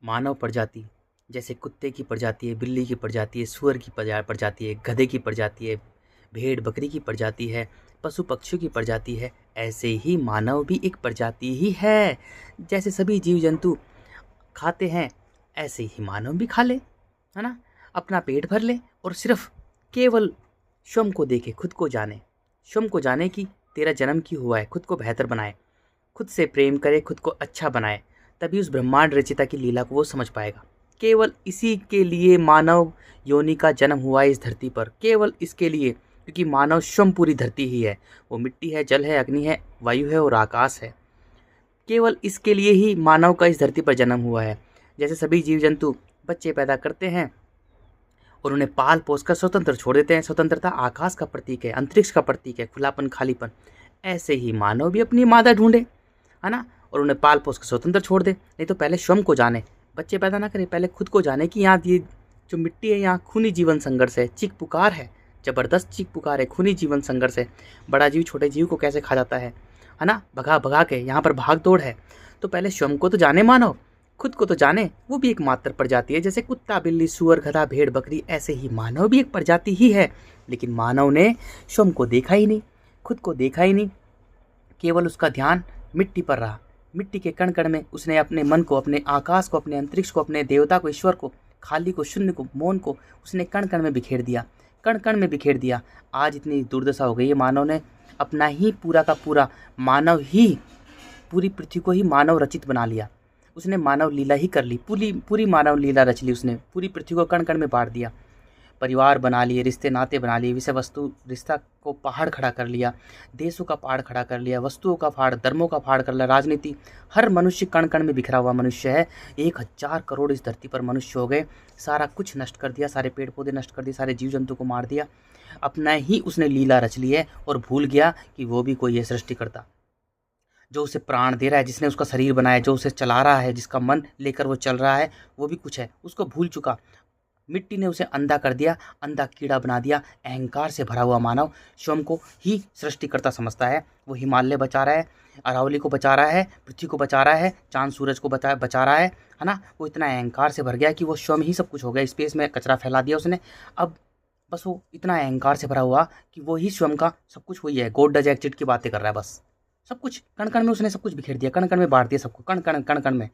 मानव प्रजाति जैसे कुत्ते की प्रजाति है, बिल्ली की प्रजाति है, सुअर की प्रजाति है, गधे की प्रजाति है, भेड़ बकरी की प्रजाति है, पशु पक्षियों की प्रजाति है, ऐसे ही मानव भी एक प्रजाति ही है। जैसे सभी जीव जंतु खाते हैं, ऐसे ही मानव भी खा ले, है ना। अपना पेट भर ले और सिर्फ केवल स्वयं को देखे, खुद को जाने, स्वयं को जाने कि तेरा जन्म क्यों हुआ है, खुद को बेहतर बनाए, खुद से प्रेम करे, खुद को अच्छा बनाए, तभी उस ब्रह्मांड रचिता की लीला को वो समझ पाएगा। केवल इसी के लिए मानव योनि का जन्म हुआ है इस धरती पर, केवल इसके लिए, क्योंकि मानव स्वयं पूरी धरती ही है। वो मिट्टी है, जल है, अग्नि है, वायु है और आकाश है। केवल इसके लिए ही मानव का इस धरती पर जन्म हुआ है। जैसे सभी जीव जंतु बच्चे पैदा करते हैं और उन्हें पाल पोस कर स्वतंत्र छोड़ देते हैं। स्वतंत्रता आकाश का प्रतीक है, अंतरिक्ष का प्रतीक है, खुलापन, खालीपन। ऐसे ही मानव भी अपनी मादा ढूंढे, है ना, और उन्हें पाल पोस कर स्वतंत्र छोड़ दे। नहीं तो पहले स्वयं को जाने, बच्चे पैदा ना करे, पहले खुद को जाने कि यहाँ ये जो मिट्टी है, यहाँ खूनी जीवन संघर्ष है, चीख पुकार है, जबरदस्त चीख पुकार है, खूनी जीवन संघर्ष है। बड़ा जीव छोटे जीव को कैसे खा जाता है ना, भगा भगा के, यहाँ पर भाग दौड़ है। तो पहले स्वयं को तो जाने मानव, खुद को तो जाने। वो भी एक मात्र प्रजाति है, जैसे कुत्ता, बिल्ली, सुअर, गधा, भेड़, बकरी, ऐसे ही मानव भी एक प्रजाति ही है। लेकिन मानव ने स्वयं को देखा ही नहीं, खुद को देखा ही नहीं, केवल उसका ध्यान मिट्टी पर रहा। मिट्टी के कण कण में उसने अपने मन को, अपने आकाश को, अपने अंतरिक्ष को, अपने देवता को, ईश्वर को, खाली को, शून्य को, मौन को उसने कण कण में बिखेर दिया, कण कण में बिखेर दिया। आज इतनी दुर्दशा हो गई है, मानव ने अपना ही पूरा का पूरा, मानव ही पूरी पृथ्वी को ही मानव रचित बना लिया। उसने मानव लीला ही कर ली, पूरी पूरी मानव लीला रच ली उसने, पूरी पृथ्वी को कण कण में बांट दिया। परिवार बना लिए, रिश्ते नाते बना लिए, विषय वस्तु रिश्ता को पहाड़ खड़ा कर लिया, देशों का पहाड़ खड़ा कर लिया, वस्तुओं का पहाड़, धर्मों का पहाड़ कर लिया, राजनीति, हर मनुष्य कण कण में बिखरा हुआ मनुष्य है। 1000 करोड़ इस धरती पर मनुष्य हो गए, सारा कुछ नष्ट कर दिया, सारे पेड़ पौधे नष्ट कर दिए, सारे जीव जंतु को मार दिया। अपना ही उसने लीला रच ली है और भूल गया कि वो भी कोई है सृष्टिकर्ता, जो उसे प्राण दे रहा है, जिसने उसका शरीर बनाया, जो उसे चला रहा है, जिसका मन लेकर वो चल रहा है, वो भी कुछ है, उसको भूल चुका। मिट्टी ने उसे अंधा कर दिया, अंधा कीड़ा बना दिया। अहंकार से भरा हुआ मानव स्वयं को ही सृष्टिकर्ता समझता है। वो हिमालय बचा रहा है, अरावली को बचा रहा है, पृथ्वी को बचा रहा है, चांद सूरज को बचा रहा है ना। वो इतना अहंकार से भर गया कि वो स्वयं ही सब कुछ हो गया। स्पेस में कचरा फैला दिया उसने। अब बस वो इतना अहंकार से भरा हुआ कि वो ही स्वयं का सब कुछ वही है। गॉड डज एक्जिस्ट की बातें कर रहा है बस। सब कुछ कण कण में उसने सब कुछ बिखेर दिया, कण कण में बांट दिया सबको, कण कण कण कण में।